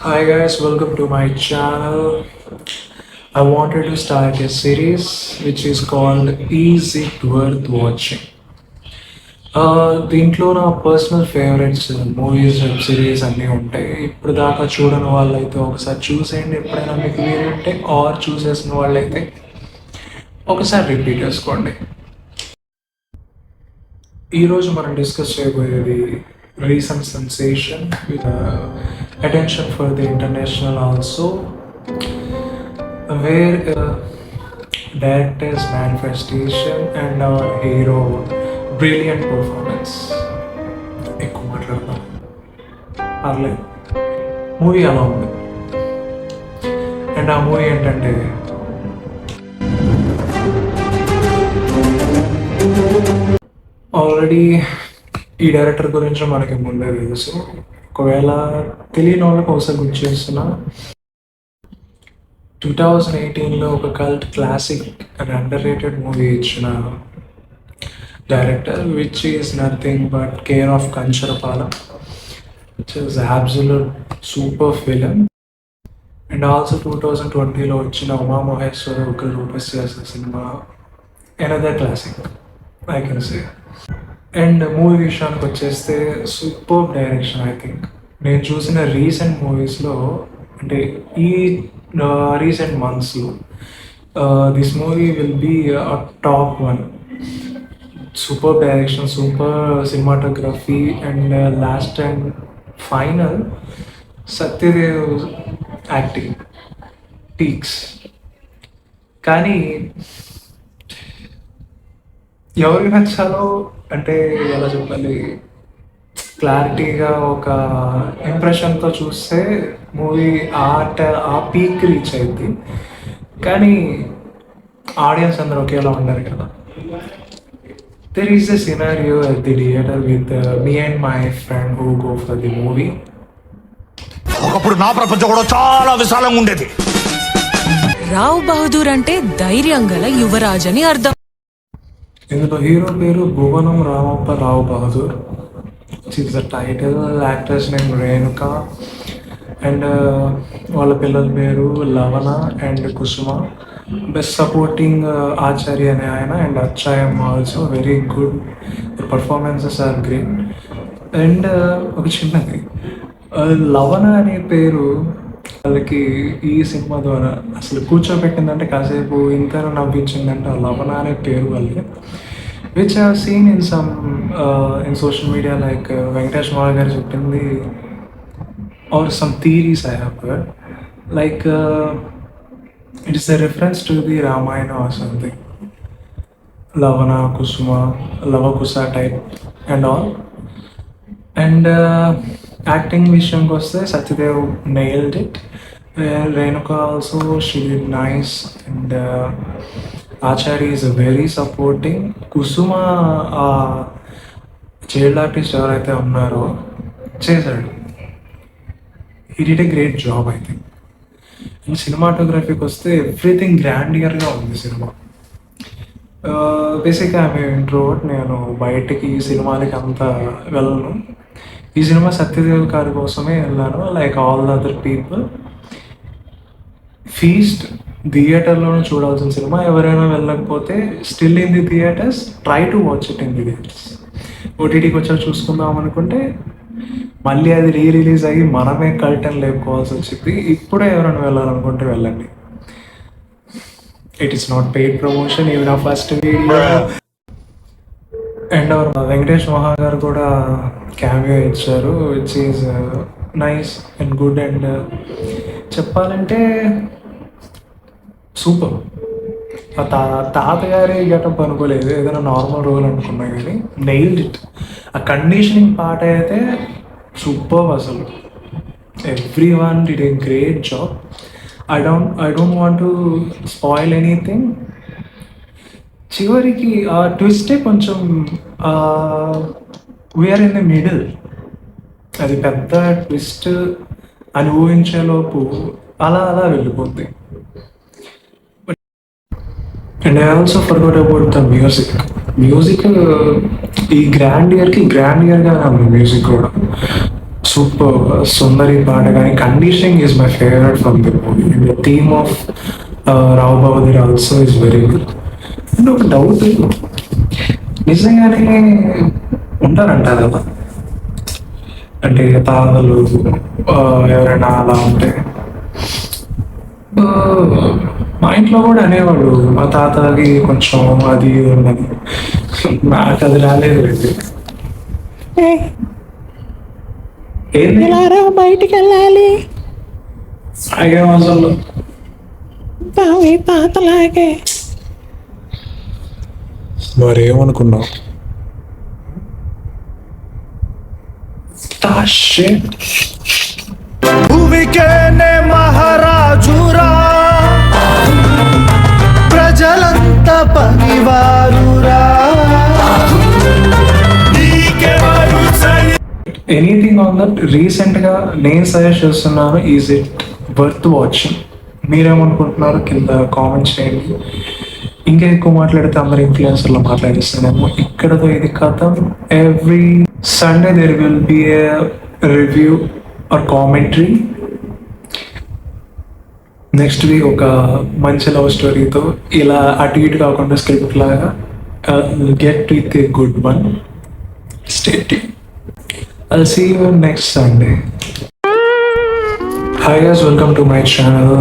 Hi guys, welcome to my channel. I wanted to start a series which is called Is It Worth Watching? దీంట్లో నా personal favourites movies web series అన్నీ ఉంటాయి. ఇప్పుడు దాకా చూడని వాళ్ళైతే ఒకసారి చూసేయండి ఎప్పుడైనా మీకు వీలుంటే, ఆర్ చూసేసిన వాళ్ళైతే ఒకసారి రిపీట్ చేసుకోండి. ఈరోజు మనం డిస్కస్ చేయబోయేది recent sensation with attention for the international also, where directors manifestation and our hero brilliant performance. ఎక్కువ మాట్లాడతాం పర్లేదు, మూవీ అలా ఉంది. అండ్ ఆ మూవీ ఏంటంటే ఆల్రెడీ ఈ డైరెక్టర్ గురించి మనకి ముందే తెలుసు. ఒకవేళ తెలియని వాళ్ళకి ఒకసారి గుర్తు చేస్తున్నా, 2018లో ఒక cult classic and underrated movie ఇచ్చిన director, which is nothing but care of Kancharapalem, which is absolute super film. And also 2020లో వచ్చిన ఉమామహేశ్వర ఒక రూపస్ చేసిన సినిమా, another classic I can say. And movie విషయానికి వచ్చేస్తే సూపర్ డైరెక్షన్. ఐ థింక్ నేను చూసిన రీసెంట్ మూవీస్లో, అంటే ఈ రీసెంట్ మంత్స్లో, this movie will be top one. Super direction, super cinematography, and last and final Satyadev acting peaks. కానీ ఎవరికి నచ్చాలో అంటే ఎలా చెప్పాలి, క్లారిటీగా ఒక ఇంప్రెషన్తో చూస్తే మూవీ ఆ పీక్ రీచ్ అయింది. కానీ ఆడియన్స్ అందరూ ఒకేలా ఉండరు కదా. There is a scenario at the theatre with me and my friend who go for the movie. ఒకప్పుడు నా ప్రపంచం కూడా చాలా విశాలంగా ఉండేది. రావ్ బహదూర్ అంటే ధైర్యం గల యువరాజ్ అని అర్థం. ఇందులో హీరో పేరు Bhuvanam Ramappa Rao Bahadur. It's the title. Actress name Renuka. And వాళ్ళ పిల్లల పేరు Lavana and Kusuma. Best supporting Acharya అనే ఆయన, అండ్ అచ్చాయం also very good. Performances are great. And ఒక చిన్నది, లవణ అనే పేరు వాళ్ళకి ఈ సినిమా ద్వారా అసలు కూర్చోబెట్టిందంటే, కాసేపు ఇంతలో నవ్వించిందంటే ఆ లవణ అనే పేరు వల్లే. Which have seen in some in social media, like Venkatesh Maha గారు చెప్పింది, or some theories I have heard, like it is a reference to the Ramayana or something. Lavana Kusuma, Lavakusa type and all. And acting విషయంకి వస్తే Satyadev nailed it. Renuka also she did nice. And Acharya is very supporting. Kusuma child artist ఎవరైతే ఉన్నారో చేశాడు. He did a great job I think. And సినిమాటోగ్రఫీకి వస్తే everything గ్రాండియర్గా ఉంది cinema. బేసిక్గా ఆమె introvert, నేను బయటికి సినిమాలకి అంత వెళ్ళను. ఈ సినిమా సత్యదేవ్ గారి కోసమే వెళ్ళాను, like all the other people. Feast థియేటర్లోనూ చూడాల్సిన సినిమా. ఎవరైనా వెళ్ళకపోతే still in the theatres, try to watch it in the theatres. ఓటీటీకి వచ్చాక చూసుకుందాం అనుకుంటే మళ్ళీ అది రిలీజ్ అయ్యి మనమే కల్టన్ లేపుకోవాల్సి వచ్చింది. ఇప్పుడే ఎవరైనా వెళ్ళాలనుకుంటే వెళ్ళండి. It is not paid promotion, even ఆ ఫస్ట్ వీడియో. అండ్ వెంకటేష్ మహా గారు కూడా క్యామియో ఇచ్చారు, which is nice and good. And చెప్పాలంటే సూపర్. ఆ తాతగారి గెటప్ అనుకోలేదు, ఏదైనా నార్మల్ రోల్ అనుకున్నా, కానీ నెయిల్డ్ ఇట్. ఆ కండిషనింగ్ పార్ట్ అయితే సూపర్ అసలు. Every one did a great job. I don't want to spoil anything. చివరికి ఆ ట్విస్టే కొంచెం వీఆర్ ఇన్ ద మిడిల్. అది పెద్ద ట్విస్ట్ అని ఊహించేలోపు అలా అలా వెళ్ళిపోద్ది. And I also forgot about the music. ఈ గ్రాండియర్గా ఉంది మ్యూజిక్ కూడా. సూపర్. సుందరి పాట కానీ conditioning is my favourite from the movie. The theme of Rao Bahadur also is very good. And ఒక డౌట్, నిజంగానే ఉంటారంట కదా అంటే తాతలు ఎవరైనా అలా ఉంటే. మా ఇంట్లో కూడా అనేవాడు మా తాతకి కొంచెం అది ఉన్నది. నాకు అది రాలేదు. ఏంది బయటికి వెళ్ళాలి అయ్యే అసలు తాతలాగే. మరేమనుకున్నావు? భూమికేనే మహారాజురా, ప్రజలంత పనివారురా. ఎనీథింగ్ ఆన్ దట్ రీసెంట్ గా నేను సజెస్ట్ చేస్తున్నాను. Is it worth watching? మీరేమనుకుంటున్నారు కింద కామెంట్స్ చేయండి. ఇంకా ఎక్కువ మాట్లాడితే అందరు ఇన్ఫ్లుయెన్సర్లో మాట్లాడిస్తున్నాము. ఇక్కడతో ఇది కథం. Every Sunday there will be a review or commentary. Next week ఒక మంచి లవ్ స్టోరీతో ఇలా అటు ఇటు కాకుండా స్క్రిప్ట్ లాగా get with a good one. Stay tuned. I'll see you next Sunday. Hi guys, welcome to my channel.